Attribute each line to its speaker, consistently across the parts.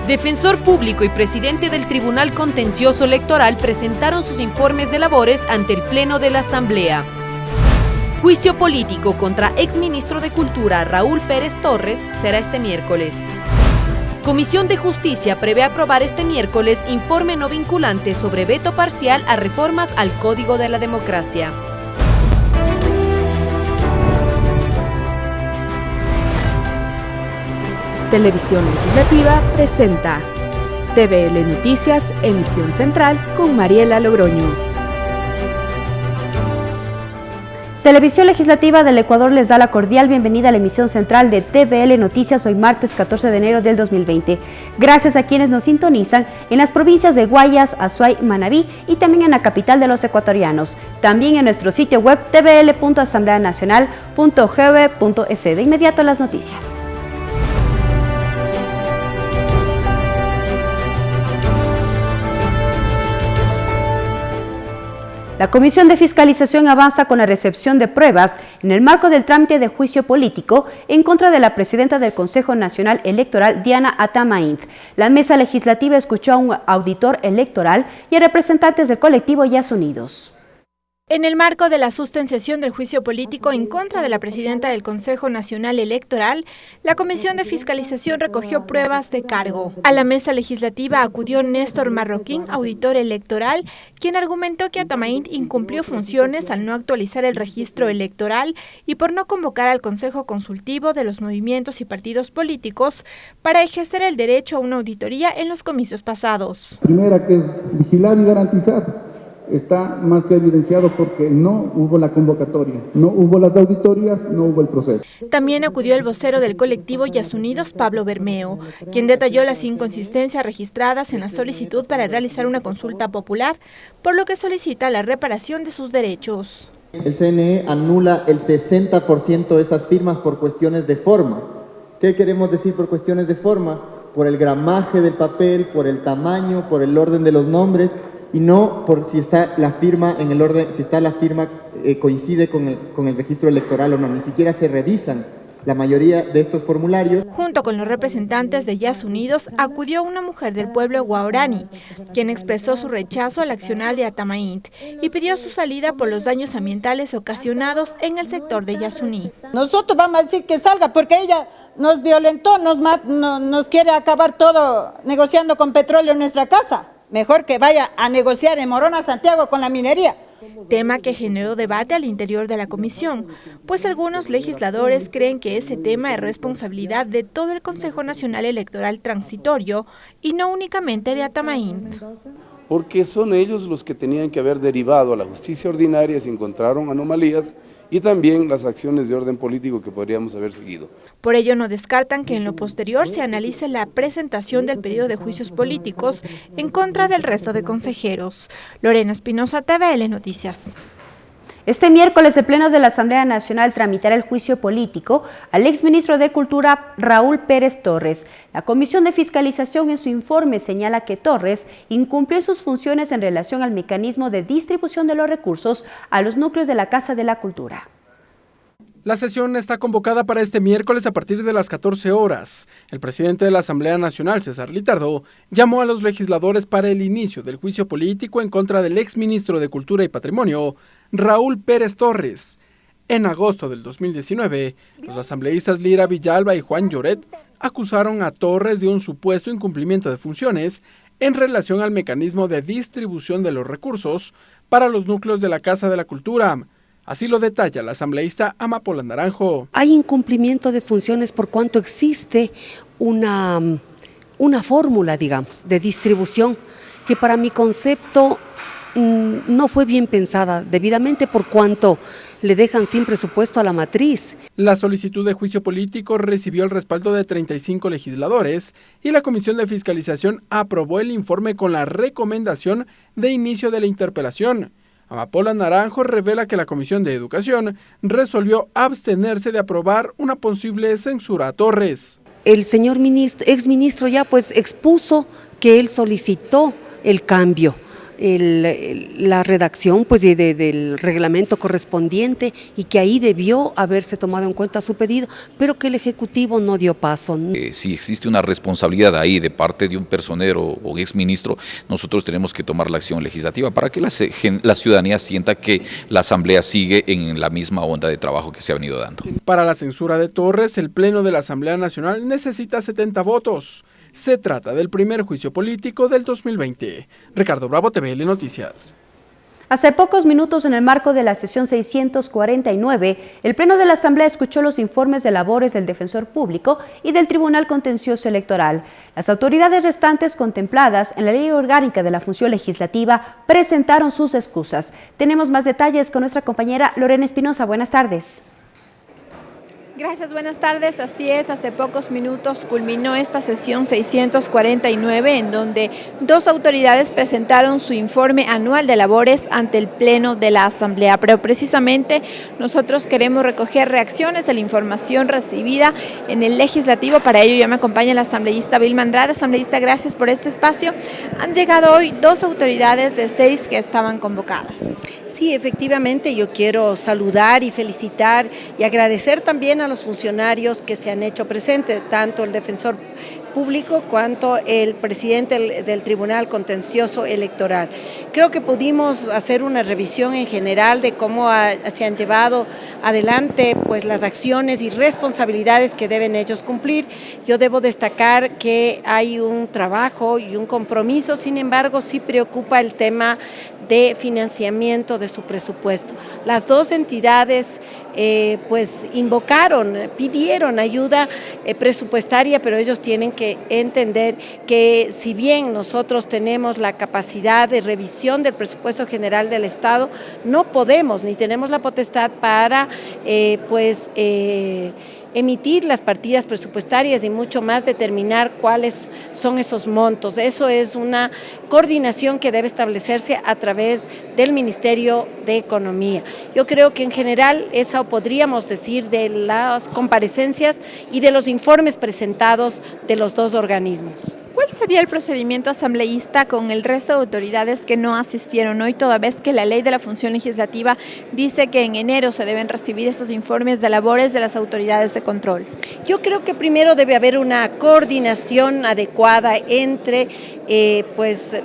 Speaker 1: Defensor público y presidente del Tribunal Contencioso Electoral presentaron sus informes de labores ante el Pleno de la Asamblea. Juicio político contra exministro de Cultura Raúl Pérez Torres será este miércoles. Comisión de Justicia prevé aprobar este miércoles informe no vinculante sobre veto parcial a reformas al Código de la Democracia.
Speaker 2: Televisión Legislativa presenta TVL Noticias, emisión central con Mariela Logroño.
Speaker 3: Televisión Legislativa del Ecuador les da la cordial bienvenida a la emisión central de TVL Noticias hoy martes 14 de enero del 2020. Gracias a quienes nos sintonizan en las provincias de Guayas, Azuay, Manabí y también en la capital de los ecuatorianos. También en nuestro sitio web tvl.asambleanacional.gov.es. De inmediato las noticias. La Comisión de Fiscalización avanza con la recepción de pruebas en el marco del trámite de juicio político en contra de la presidenta del Consejo Nacional Electoral, Diana Atamaín. La mesa legislativa escuchó a un auditor electoral y a representantes del colectivo Yas Unidos.
Speaker 4: En el marco de la sustanciación del juicio político en contra de la presidenta del Consejo Nacional Electoral, la Comisión de Fiscalización recogió pruebas de cargo. A la mesa legislativa acudió Néstor Marroquín, auditor electoral, quien argumentó que Atamaín incumplió funciones al no actualizar el registro electoral y por no convocar al Consejo Consultivo de los movimientos y partidos políticos para ejercer el derecho a una auditoría en los comicios pasados.
Speaker 5: Primera, que es vigilar y garantizar. Está más que evidenciado porque no hubo la convocatoria, no hubo las auditorías, no hubo el proceso.
Speaker 4: También acudió el vocero del colectivo Yas Unidos, Pablo Bermeo, quien detalló las inconsistencias registradas en la solicitud para realizar una consulta popular, por lo que solicita la reparación de sus derechos.
Speaker 6: El CNE anula el 60% de esas firmas por cuestiones de forma. ¿Qué queremos decir por cuestiones de forma? Por el gramaje del papel, por el tamaño, por el orden de los nombres, y no por si está la firma en el orden, si está la firma coincide con el registro electoral o no. Ni siquiera se revisan la mayoría de estos formularios.
Speaker 4: Junto con los representantes de Yas Unidos acudió una mujer del pueblo guaraní, quien expresó su rechazo al accionar de Atamaín y pidió su salida por los daños ambientales ocasionados en el sector de Yasuní.
Speaker 7: Nosotros vamos a decir que salga porque ella nos violentó, nos quiere acabar todo negociando con petróleo en nuestra casa. Mejor que vaya a negociar en Morona, Santiago, con la minería.
Speaker 4: Tema que generó debate al interior de la comisión, pues algunos legisladores creen que ese tema es responsabilidad de todo el Consejo Nacional Electoral Transitorio y no únicamente de Atamaín.
Speaker 8: Porque son ellos los que tenían que haber derivado a la justicia ordinaria si encontraron anomalías y también las acciones de orden político que podríamos haber seguido.
Speaker 4: Por ello no descartan que en lo posterior se analice la presentación del pedido de juicios políticos en contra del resto de consejeros. Lorena Espinosa, TVL Noticias.
Speaker 3: Este miércoles el Pleno de la Asamblea Nacional tramitará el juicio político al exministro de Cultura Raúl Pérez Torres. La Comisión de Fiscalización en su informe señala que Torres incumplió sus funciones en relación al mecanismo de distribución de los recursos a los núcleos de la Casa de la Cultura.
Speaker 9: La sesión está convocada para este miércoles a partir de las 14 horas. El presidente de la Asamblea Nacional, César Litardo, llamó a los legisladores para el inicio del juicio político en contra del exministro de Cultura y Patrimonio, Raúl Pérez Torres. En agosto del 2019, los asambleístas Lira Villalba y Juan Lloret acusaron a Torres de un supuesto incumplimiento de funciones en relación al mecanismo de distribución de los recursos para los núcleos de la Casa de la Cultura. Así lo detalla la asambleísta Amapola Naranjo.
Speaker 10: Hay incumplimiento de funciones por cuanto existe una fórmula, digamos, de distribución que para mi concepto no fue bien pensada debidamente por cuanto le dejan sin presupuesto a la matriz.
Speaker 9: La solicitud de juicio político recibió el respaldo de 35 legisladores y la Comisión de Fiscalización aprobó el informe con la recomendación de inicio de la interpelación. Amapola Naranjo revela que la Comisión de Educación resolvió abstenerse de aprobar una posible censura a Torres.
Speaker 10: El señor exministro ya pues expuso que él solicitó el cambio la redacción pues, del reglamento correspondiente y que ahí debió haberse tomado en cuenta su pedido, pero que el Ejecutivo no dio paso.
Speaker 11: Si existe una responsabilidad ahí de parte de un personero o exministro, nosotros tenemos que tomar la acción legislativa para que la ciudadanía sienta que la Asamblea sigue en la misma onda de trabajo que se ha venido dando.
Speaker 9: Para la censura de Torres, el Pleno de la Asamblea Nacional necesita 70 votos. Se trata del primer juicio político del 2020. Ricardo Bravo, TVL Noticias.
Speaker 3: Hace pocos minutos, en el marco de la sesión 649, el Pleno de la Asamblea escuchó los informes de labores del Defensor Público y del Tribunal Contencioso Electoral. Las autoridades restantes contempladas en la Ley Orgánica de la Función Legislativa presentaron sus excusas. Tenemos más detalles con nuestra compañera Lorena Espinosa. Buenas tardes.
Speaker 4: Gracias, buenas tardes. Así es, hace pocos minutos culminó esta sesión 649 en donde dos autoridades presentaron su informe anual de labores ante el Pleno de la Asamblea. Pero precisamente nosotros queremos recoger reacciones de la información recibida en el Legislativo. Para ello ya me acompaña la asambleísta Vilma Andrade. Asambleísta, gracias por este espacio. Han llegado hoy dos autoridades de 6 que estaban convocadas.
Speaker 12: Sí, efectivamente, yo quiero saludar y felicitar y agradecer también a los funcionarios que se han hecho presentes, tanto el Defensor Público cuanto el presidente del Tribunal Contencioso Electoral. Creo que pudimos hacer una revisión en general de cómo se han llevado adelante pues, las acciones y responsabilidades que deben ellos cumplir. Yo debo destacar que hay un trabajo y un compromiso, sin embargo, sí preocupa el tema de financiamiento de su presupuesto. Las dos entidades pues invocaron, pidieron ayuda presupuestaria, pero ellos tienen que entender que si bien nosotros tenemos la capacidad de revisión del presupuesto general del Estado, no podemos ni tenemos la potestad para emitir las partidas presupuestarias y mucho más determinar cuáles son esos montos. Eso es una coordinación que debe establecerse a través del Ministerio de Economía. Yo creo que en general eso podríamos decir de las comparecencias y de los informes presentados de los dos organismos.
Speaker 4: ¿Cuál sería el procedimiento asambleísta con el resto de autoridades que no asistieron hoy, toda vez que la Ley de la Función Legislativa dice que en enero se deben recibir estos informes de labores de las autoridades de control?
Speaker 12: Yo creo que primero debe haber una coordinación adecuada entre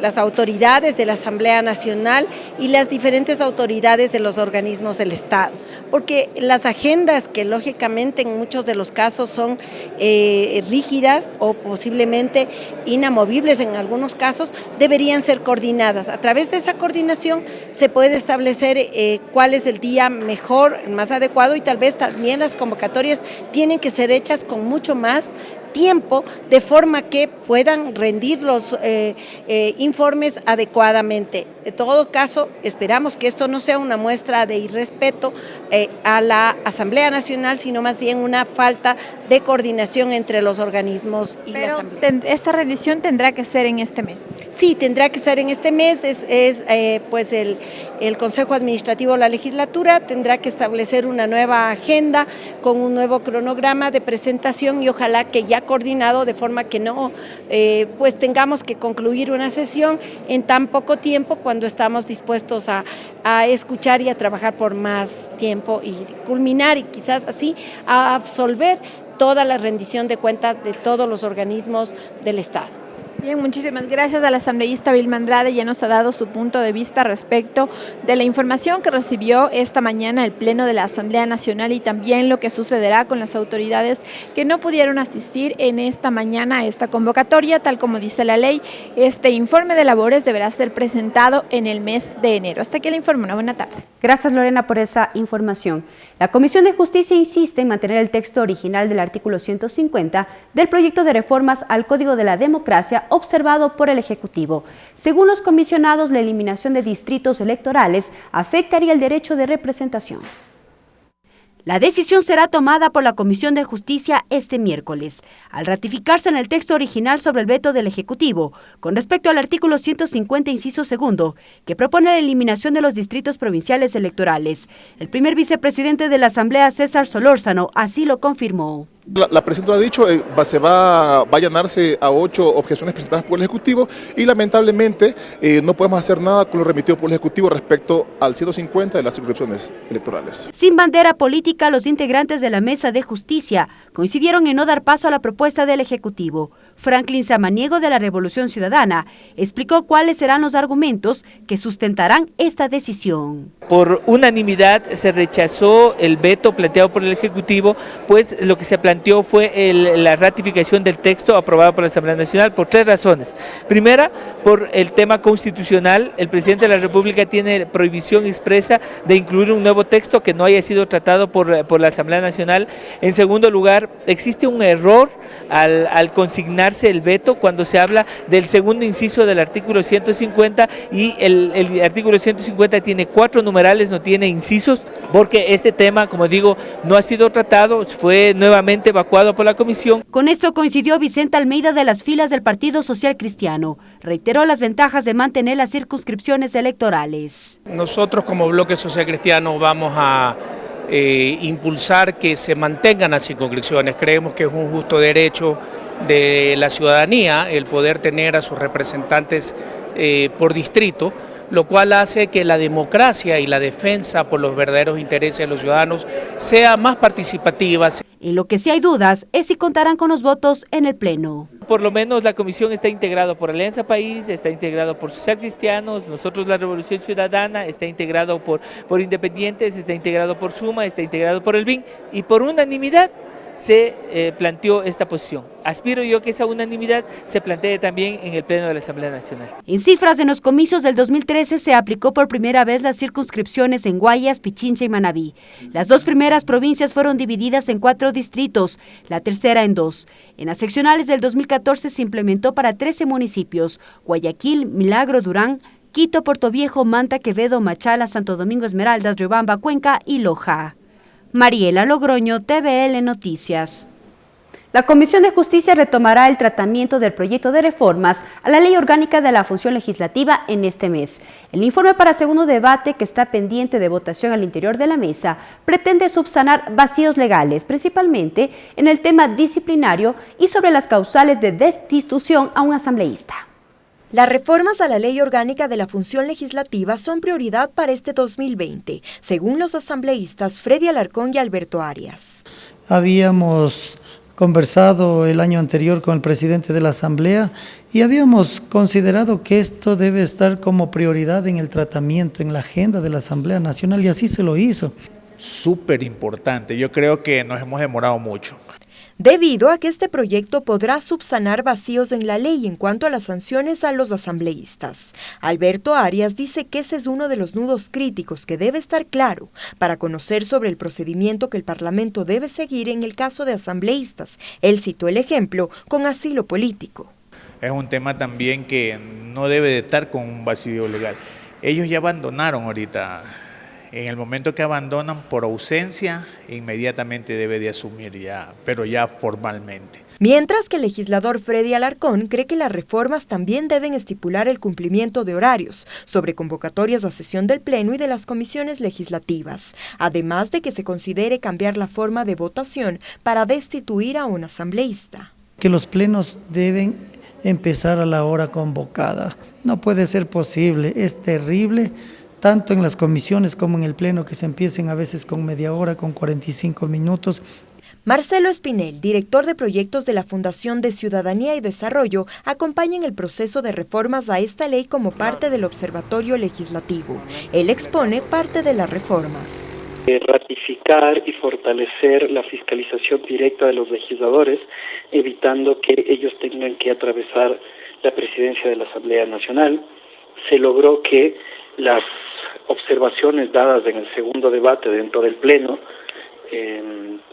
Speaker 12: las autoridades de la Asamblea Nacional y las diferentes autoridades de los organismos del Estado, porque las agendas que lógicamente en muchos de los casos son rígidas o posiblemente inamovibles en algunos casos, deberían ser coordinadas. A través de esa coordinación se puede establecer cuál es el día mejor, más adecuado, y tal vez también las convocatorias tienen que ser hechas con mucho más tiempo, de forma que puedan rendir los informes adecuadamente. En todo caso, esperamos que esto no sea una muestra de irrespeto a la Asamblea Nacional, sino más bien una falta de coordinación entre los organismos y la Asamblea.
Speaker 4: Pero esta rendición tendrá que ser en este mes.
Speaker 12: Sí, tendrá que ser en este mes. El Consejo Administrativo de la Legislatura tendrá que establecer una nueva agenda con un nuevo cronograma de presentación y ojalá que ya coordinado, de forma que no tengamos que concluir una sesión en tan poco tiempo, cuando estamos dispuestos a escuchar y a trabajar por más tiempo y culminar y quizás así a absolver toda la rendición de cuentas de todos los organismos del Estado.
Speaker 4: Bien, muchísimas gracias a la asambleísta Vilma Andrade. Ya nos ha dado su punto de vista respecto de la información que recibió esta mañana el Pleno de la Asamblea Nacional y también lo que sucederá con las autoridades que no pudieron asistir en esta mañana a esta convocatoria. Tal como dice la ley, este informe de labores deberá ser presentado en el mes de enero. Hasta aquí el informe. Una buena tarde.
Speaker 3: Gracias, Lorena, por esa información. La Comisión de Justicia insiste en mantener el texto original del artículo 150 del proyecto de reformas al Código de la Democracia observado por el Ejecutivo. Según los comisionados, la eliminación de distritos electorales afectaría el derecho de representación. La decisión será tomada por la Comisión de Justicia este miércoles, al ratificarse en el texto original sobre el veto del Ejecutivo, con respecto al artículo 150, inciso segundo, que propone la eliminación de los distritos provinciales electorales. El primer vicepresidente de la Asamblea, César Solórzano, así lo confirmó.
Speaker 13: La presidenta lo ha dicho, se va a allanarse a 8 objeciones presentadas por el Ejecutivo y lamentablemente no podemos hacer nada con lo remitido por el Ejecutivo respecto al 150 de las circunscripciones electorales.
Speaker 3: Sin bandera política, los integrantes de la Mesa de Justicia coincidieron en no dar paso a la propuesta del Ejecutivo. Franklin Samaniego de la Revolución Ciudadana explicó cuáles serán los argumentos que sustentarán esta decisión.
Speaker 14: Por unanimidad se rechazó el veto planteado por el Ejecutivo, pues lo que se planteó fue la ratificación del texto aprobado por la Asamblea Nacional por 3 razones. Primera, por el tema constitucional, el presidente de la República tiene prohibición expresa de incluir un nuevo texto que no haya sido tratado por la Asamblea Nacional. En segundo lugar, existe un error al consignarse el veto cuando se habla del segundo inciso del artículo 150 y el artículo 150 tiene 4 numerales, no tiene incisos, porque este tema, como digo, no ha sido tratado, fue nuevamente evacuado por la comisión.
Speaker 3: Con esto coincidió Vicente Almeida de las filas del Partido Social Cristiano. Reiteró las ventajas de mantener las circunscripciones electorales.
Speaker 15: Nosotros como Bloque Social Cristiano vamos a impulsar que se mantengan las circunscripciones. Creemos que es un justo derecho de la ciudadanía el poder tener a sus representantes por distrito, lo cual hace que la democracia y la defensa por los verdaderos intereses de los ciudadanos sea más participativa.
Speaker 3: En lo que sí hay dudas es si contarán con los votos en el Pleno.
Speaker 14: Por lo menos la comisión está integrada por Alianza País, está integrado por Social Cristianos, nosotros la Revolución Ciudadana, está integrado por Independientes, está integrado por Suma, está integrado por el BIN y por unanimidad se planteó esta posición. Aspiro yo que esa unanimidad se plantee también en el Pleno de la Asamblea Nacional.
Speaker 3: En cifras, en los comicios del 2013 se aplicó por primera vez las circunscripciones en Guayas, Pichincha y Manabí. Las 2 primeras provincias fueron divididas en 4 distritos, la tercera en 2. En las seccionales del 2014 se implementó para 13 municipios: Guayaquil, Milagro, Durán, Quito, Portoviejo, Manta, Quevedo, Machala, Santo Domingo, Esmeraldas, Riobamba, Cuenca y Loja. Mariela Logroño, TVL Noticias. La Comisión de Justicia retomará el tratamiento del proyecto de reformas a la Ley Orgánica de la Función Legislativa en este mes. El informe para segundo debate, que está pendiente de votación al interior de la mesa, pretende subsanar vacíos legales, principalmente en el tema disciplinario y sobre las causales de destitución a un asambleísta.
Speaker 16: Las reformas a la Ley Orgánica de la Función Legislativa son prioridad para este 2020, según los asambleístas Freddy Alarcón y Alberto Arias.
Speaker 17: Habíamos conversado el año anterior con el presidente de la Asamblea y habíamos considerado que esto debe estar como prioridad en el tratamiento, en la agenda de la Asamblea Nacional, y así se lo hizo.
Speaker 18: Súper importante, yo creo que nos hemos demorado mucho.
Speaker 16: Debido a que este proyecto podrá subsanar vacíos en la ley en cuanto a las sanciones a los asambleístas. Alberto Arias dice que ese es uno de los nudos críticos que debe estar claro para conocer sobre el procedimiento que el Parlamento debe seguir en el caso de asambleístas. Él citó el ejemplo con asilo político.
Speaker 18: Es un tema también que no debe de estar con un vacío legal. Ellos ya abandonaron ahorita. En el momento que abandonan por ausencia, inmediatamente debe de asumir ya, pero ya formalmente.
Speaker 16: Mientras que el legislador Freddy Alarcón cree que las reformas también deben estipular el cumplimiento de horarios sobre convocatorias a sesión del Pleno y de las comisiones legislativas, además de que se considere cambiar la forma de votación para destituir a un asambleísta.
Speaker 17: Que los plenos deben empezar a la hora convocada. No puede ser posible, es terrible, tanto en las comisiones como en el Pleno, que se empiecen a veces con media hora, con 45 minutos.
Speaker 16: Marcelo Espinel, director de proyectos de la Fundación de Ciudadanía y Desarrollo, acompaña en el proceso de reformas a esta ley como parte del Observatorio Legislativo. Él expone parte de las reformas.
Speaker 19: Ratificar y fortalecer la fiscalización directa de los legisladores, evitando que ellos tengan que atravesar la presidencia de la Asamblea Nacional. Se logró que las observaciones dadas en el segundo debate dentro del Pleno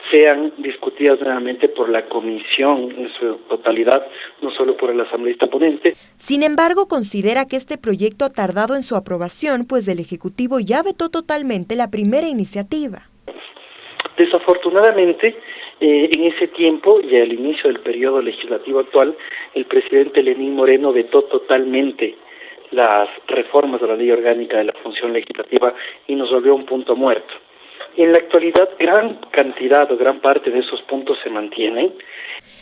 Speaker 19: sean discutidas nuevamente por la comisión en su totalidad, no solo por el asambleísta ponente.
Speaker 16: Sin embargo, considera que este proyecto ha tardado en su aprobación, pues el Ejecutivo ya vetó totalmente la primera iniciativa.
Speaker 19: Desafortunadamente, en ese tiempo y al inicio del periodo legislativo actual, el presidente Lenín Moreno vetó totalmente las reformas de la Ley Orgánica de la Función Legislativa y nos volvió un punto muerto. En la actualidad, gran cantidad o gran parte de esos puntos se mantienen.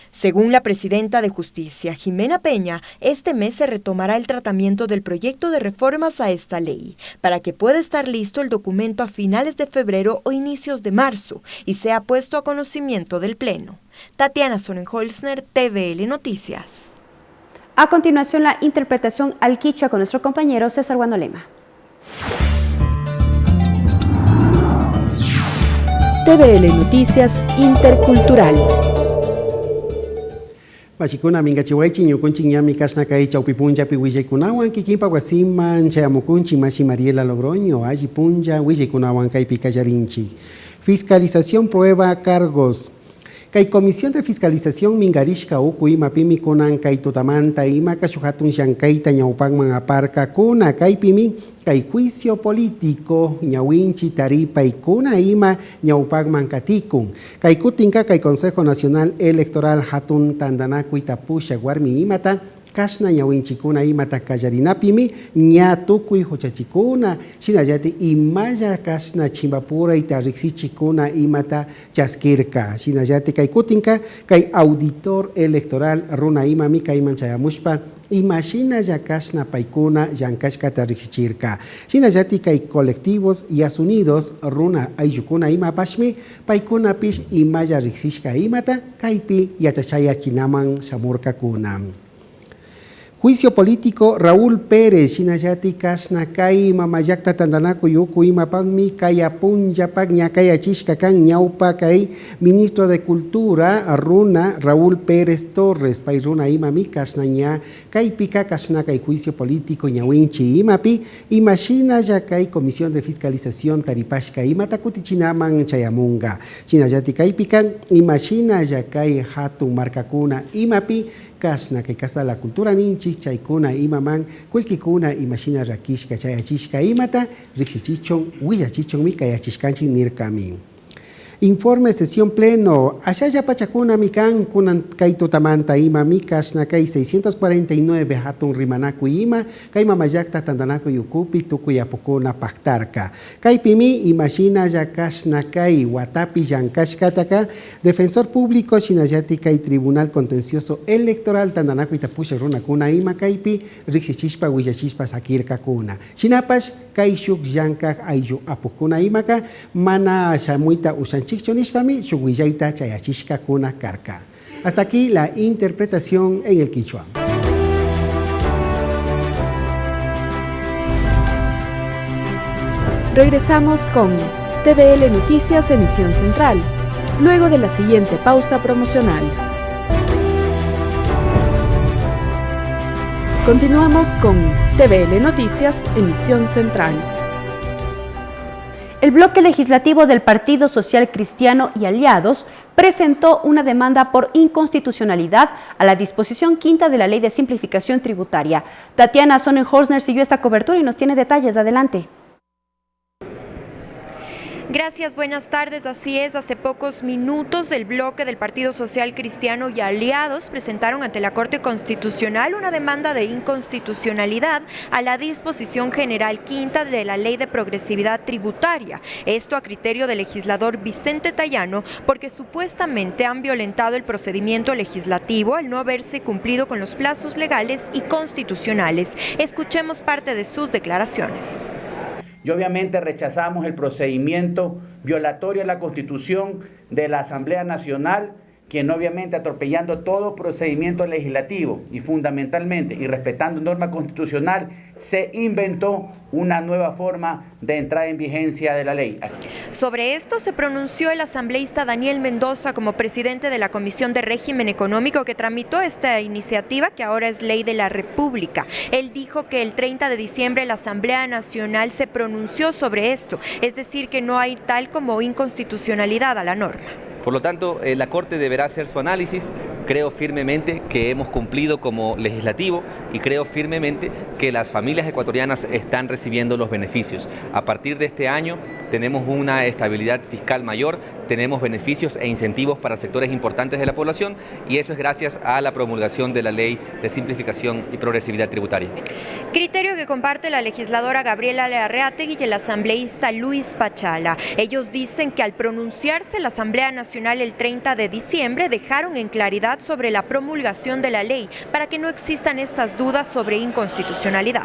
Speaker 16: Según la presidenta de Justicia, Jimena Peña, este mes se retomará el tratamiento del proyecto de reformas a esta ley, para que pueda estar listo el documento a finales de febrero o inicios de marzo y sea puesto a conocimiento del Pleno. Tatiana Sonnenholzner, TVL Noticias.
Speaker 3: A continuación, la interpretación al quichua con nuestro compañero César Guanolema.
Speaker 2: TVL Noticias Intercultural.
Speaker 20: Bachikuna mingachiwaichi ñukunchik ñami kashnakay chawpi punllapi willaykunawan kikinpa wasiman chayamukunchik Mashi Mariela Logroño alli punlla willaykunawan kaypi kallarinchik. Fiscalización prueba cargos. Kay Comisión de Fiscalización mingarishka uku imapimi kunan kay tutamanta ima kashuhatun llankayta ñawpanman aparkakuna kaypimi kay juicio político ñawinchi taripaykuna ima ñawpanman katikun. Kay kutinka kay Consejo Nacional Electoral hatun tandanakuy tapusha warmi imata kashna ñawinchikuna imata kallarinapimi ña tukuy huchachikuna shinallati imaya kashna chimbapurayta riksichikuna imata chaskirka shinallati kay kutinka kay auditor electoral runa imami kayman chayamushpa imashinalla kashna paykuna llankashkata riksichirka shinallati kay colectivos y asunidos runa ayllukuna imapashmi paykunapish imaya riksishka imata kaypi yachachayakinaman shamurkakuna. Juicio político Raúl Pérez, Shinayati Kashnakay, Mamayakta Tandanaku Yuku Imapagmi, Kaya Punjapak, Ñakaya Chishkakan, Ñaupa Kay, Ministro de Cultura, Runa, Raúl Pérez Torres, Pairuna Imami, Kashnanya, Kay Pika Kashnakay, Juicio político Ñawinchi Imapi, Imashina Yakay, Comisión de Fiscalización Taripashka Imatakutichinaman Chayamunga, Shinayati Kay Pikan, Imashina Yakay Hatun Marcacuna Imapi, Kashna que casa la cultura ninchi chaykuna imaman kullkikuna imashina rakishka chayachishka imata riksichichon willachichon mi kayachishkanchi nirkamin. Informe sesión pleno. Ashaya pachakuna mikan kunan kay tutamanta ima mi kashna kay 649 hatun rimanaku ima kay mamayakta tandanaku yukupi tukuyapukuna paktarka. Kay pimi imashina ya kashna kay watapi yankashkataka defensor público shinayati kay Tribunal Contencioso Electoral tandanaku itapusha runakuna ima kaypi riksichishpa willachishpa sakirka kuna. Shinapash kay shuk yankak ayu apukuna imaka mana shamuita usan Hasta aquí la interpretación en el quichua.
Speaker 2: Regresamos con TVL Noticias Emisión Central, luego de la siguiente pausa promocional. Continuamos con TVL Noticias Emisión Central.
Speaker 3: El bloque legislativo del Partido Social Cristiano y Aliados presentó una demanda por inconstitucionalidad a la disposición quinta de la Ley de Simplificación Tributaria. Tatiana Sonnenholzner siguió esta cobertura y nos tiene detalles. Adelante.
Speaker 16: Gracias, buenas tardes. Así es, hace pocos minutos el bloque del Partido Social Cristiano y Aliados presentaron ante la Corte Constitucional una demanda de inconstitucionalidad a la disposición general quinta de la Ley de Progresividad Tributaria. Esto a criterio del legislador Vicente Tayano, porque supuestamente han violentado el procedimiento legislativo al no haberse cumplido con los plazos legales y constitucionales. Escuchemos parte de sus declaraciones.
Speaker 21: Y obviamente rechazamos el procedimiento violatorio a la Constitución de la Asamblea Nacional, quien obviamente atropellando todo procedimiento legislativo y fundamentalmente y respetando norma constitucional, se inventó una nueva forma de entrada en vigencia de la ley.
Speaker 16: Sobre esto se pronunció el asambleísta Daniel Mendoza como presidente de la Comisión de Régimen Económico que tramitó esta iniciativa que ahora es ley de la República. Él dijo que el 30 de diciembre la Asamblea Nacional se pronunció sobre esto, es decir que no hay tal como inconstitucionalidad a la norma.
Speaker 22: Por lo tanto, la Corte deberá hacer su análisis. Creo firmemente que hemos cumplido como legislativo y creo firmemente que las familias ecuatorianas están recibiendo los beneficios. A partir de este año tenemos una estabilidad fiscal mayor, tenemos beneficios e incentivos para sectores importantes de la población, y eso es gracias a la promulgación de la Ley de Simplificación y Progresividad Tributaria.
Speaker 16: Criterio que comparte la legisladora Gabriela Larreategui y el asambleísta Luis Pachala. Ellos dicen que al pronunciarse la Asamblea Nacional el 30 de diciembre dejaron en claridad sobre la promulgación de la ley para que no existan estas dudas sobre inconstitucionalidad.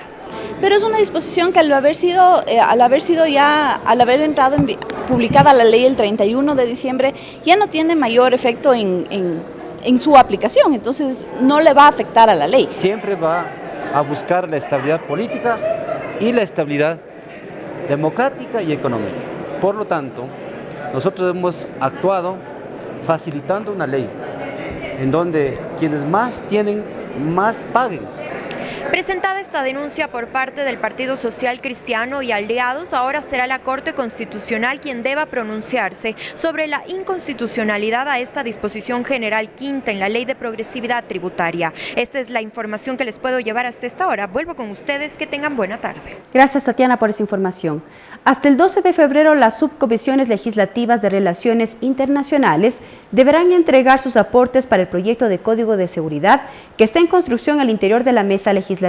Speaker 1: Pero es una disposición que al haber entrado publicada la ley el 31 de diciembre ya no tiene mayor efecto en su aplicación, entonces no le va a afectar a la ley.
Speaker 5: Siempre va a buscar la estabilidad política y la estabilidad democrática y económica. Por lo tanto, nosotros hemos actuado facilitando una ley en donde quienes más tienen, más paguen.
Speaker 16: Presentada esta denuncia por parte del Partido Social Cristiano y aliados, ahora será la Corte Constitucional quien deba pronunciarse sobre la inconstitucionalidad a esta disposición general quinta en la Ley de Progresividad Tributaria. Esta es la información que les puedo llevar hasta esta hora. Vuelvo con ustedes, que tengan buena tarde.
Speaker 3: Gracias, Tatiana, por esa información. Hasta el 12 de febrero, las subcomisiones legislativas de Relaciones Internacionales deberán entregar sus aportes para el proyecto de Código de Seguridad que está en construcción al interior de la mesa legislativa.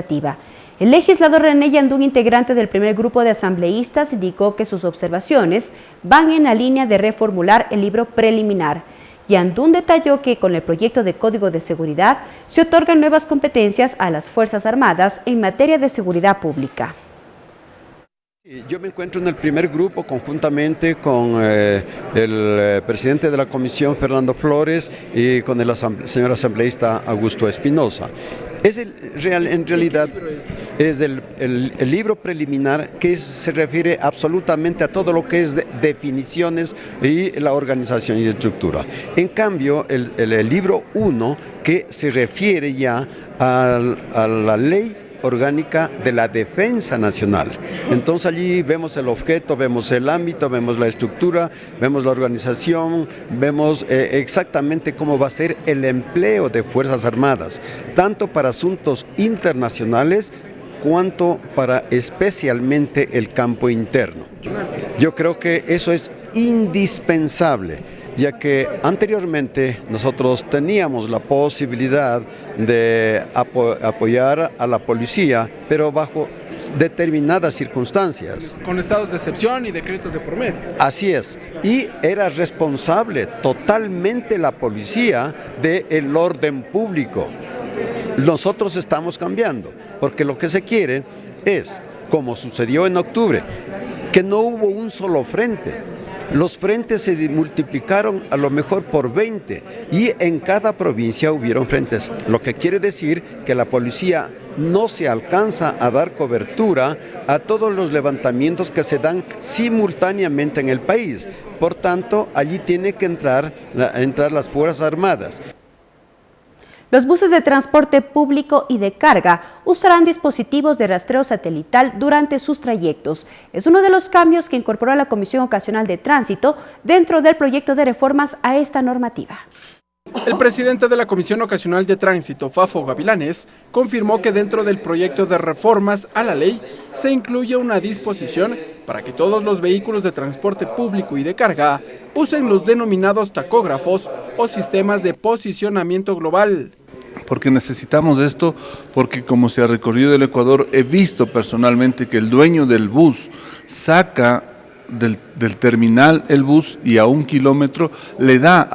Speaker 3: El legislador René Yandún, integrante del primer grupo de asambleístas, indicó que sus observaciones van en la línea de reformular el libro preliminar. Yandún detalló que con el proyecto de Código de Seguridad se otorgan nuevas competencias a las Fuerzas Armadas en materia de seguridad pública.
Speaker 23: Yo me encuentro en el primer grupo conjuntamente con el presidente de la comisión, Fernando Flores, y con el señor asambleísta Augusto Espinosa. En realidad es el libro preliminar que se refiere absolutamente a todo lo que es definiciones y la organización y estructura. En cambio, el libro 1 que se refiere ya a la ley orgánica de la defensa nacional. Entonces allí vemos el objeto, vemos el ámbito, vemos la estructura, vemos la organización, vemos exactamente cómo va a ser el empleo de Fuerzas Armadas, tanto para asuntos internacionales cuanto para especialmente el campo interno. Yo creo que eso es indispensable, ya que anteriormente nosotros teníamos la posibilidad de apoyar a la policía, pero bajo determinadas circunstancias.
Speaker 9: Con estados de excepción y decretos de por medio.
Speaker 23: Así es, y era responsable totalmente la policía del orden público. Nosotros estamos cambiando, porque lo que se quiere es, como sucedió en octubre, que no hubo un solo frente. Los frentes se multiplicaron a lo mejor por 20 y en cada provincia hubieron frentes, lo que quiere decir que la policía no se alcanza a dar cobertura a todos los levantamientos que se dan simultáneamente en el país. Por tanto, allí tiene que entrar las Fuerzas Armadas.
Speaker 3: Los buses de transporte público y de carga usarán dispositivos de rastreo satelital durante sus trayectos. Es uno de los cambios que incorporó la Comisión Ocasional de Tránsito dentro del proyecto de reformas a esta normativa.
Speaker 9: El presidente de la Comisión Ocasional de Tránsito, Fafo Gavilanes, confirmó que dentro del proyecto de reformas a la ley se incluye una disposición para que todos los vehículos de transporte público y de carga usen los denominados tacógrafos o sistemas de posicionamiento global.
Speaker 24: Porque necesitamos esto, porque como se ha recorrido el Ecuador, he visto personalmente que el dueño del bus saca del terminal el bus y a 1 kilómetro le da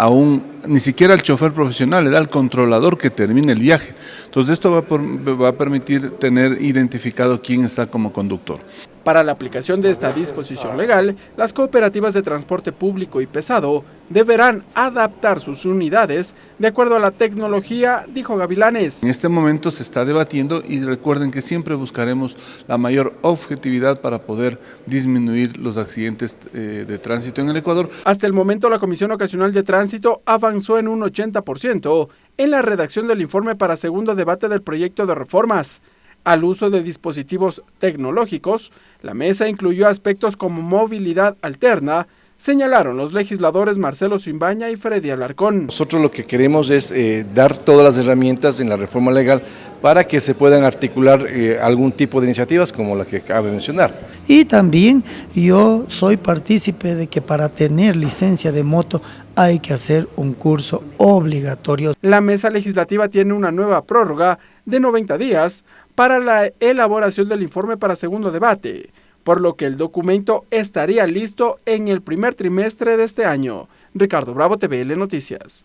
Speaker 24: ni siquiera al chofer profesional, le da al controlador que termine el viaje. Entonces esto va a permitir tener identificado quién está como conductor.
Speaker 9: Para la aplicación de esta disposición legal, las cooperativas de transporte público y pesado deberán adaptar sus unidades de acuerdo a la tecnología, dijo Gavilanes.
Speaker 24: En este momento se está debatiendo y recuerden que siempre buscaremos la mayor objetividad para poder disminuir los accidentes de tránsito en el Ecuador.
Speaker 9: Hasta el momento, la Comisión Ocasional de Tránsito avanzó en un 80% en la redacción del informe para segundo debate del proyecto de reformas. Al uso de dispositivos tecnológicos, la mesa incluyó aspectos como movilidad alterna, señalaron los legisladores Marcelo Simbaña y Freddy Alarcón.
Speaker 25: Nosotros lo que queremos es dar todas las herramientas en la reforma legal
Speaker 6: para que se puedan articular algún tipo de iniciativas como la que acaba de mencionar.
Speaker 17: Y también yo soy partícipe de que para tener licencia de moto hay que hacer un curso obligatorio.
Speaker 9: La mesa legislativa tiene una nueva prórroga de 90 días para la elaboración del informe para segundo debate, por lo que el documento estaría listo en el primer trimestre de este año. Ricardo Bravo, TVL Noticias.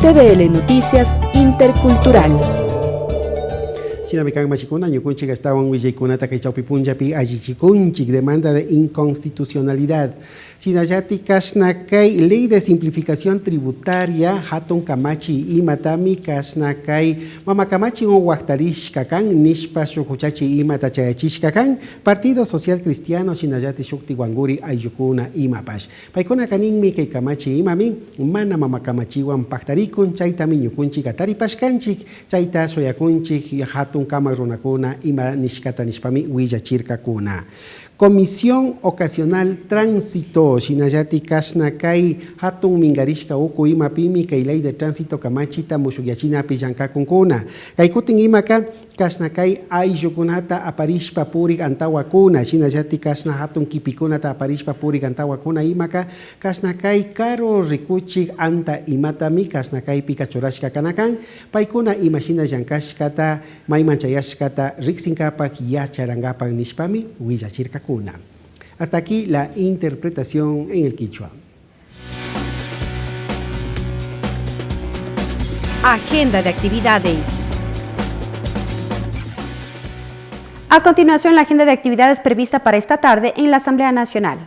Speaker 2: TVL Noticias Intercultural.
Speaker 20: Sinabikan machikuna ñukunchik estawan willaykunata kay chawpi punllapi allichikunchik demanda de inconstitucionalidad. Sinallati kashnakay ley de simplificación tributaria hatun kamachi imatami kashnakay mamakamachi on waqtarishka kan nishpa shukuchachi imata chayachishka kan Partido Social Cristiano sinallati shukti wanguri ayyukuna imapash. Paykuna kaninmi kay kamachi imami mana mamakamachiwan paqtarikun chaytami ñukunchik ataripashkanchik chayta soyakunchik hatun kama runakuna ima nishkata nishpami willachirkakuna. Comisión Ocasional Tránsito, Shinayati Kashnakay, Hatun Mingarishka Uku Imapimi, Kay Ley de Tránsito Kamachita, Mushuyachina Pillanka Kunkuna. Kaikutin Imaka, Kashnakay Ayukunata Aparishpa Purik Antawakuna, Shinayati Kashna Hatun Kipikunata Aparishpa Purik Antawakuna Imaka, Kashnakay Karo Rikuchik Anta Imatami, Kashnakay Pikachorashka Kanakan, Paikuna Imashina Yankashkata, Maimanchayashkata, Rixinkapak Yacharangapak Nishpami, Willachirka. Hasta aquí la interpretación en el quichua.
Speaker 16: Agenda de actividades.
Speaker 3: A continuación, la agenda de actividades prevista para esta tarde en la Asamblea Nacional.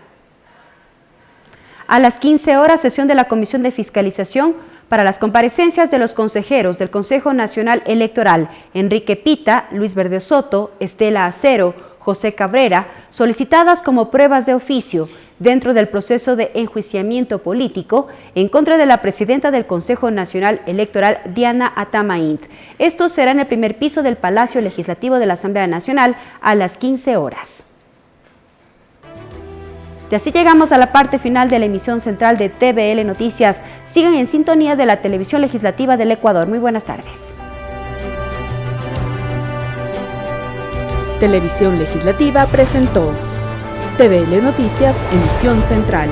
Speaker 3: A las 15 horas, sesión de la Comisión de Fiscalización para las comparecencias de los consejeros del Consejo Nacional Electoral, Enrique Pita, Luis Verde Soto, Estela Acero, José Cabrera, solicitadas como pruebas de oficio dentro del proceso de enjuiciamiento político en contra de la presidenta del Consejo Nacional Electoral, Diana Atamaint. Esto será en el primer piso del Palacio Legislativo de la Asamblea Nacional a las 15 horas. Y así llegamos a la parte final de la emisión central de TVL Noticias. Sigan en sintonía de la Televisión Legislativa del Ecuador. Muy buenas tardes.
Speaker 2: Televisión Legislativa presentó TVL Noticias, emisión central.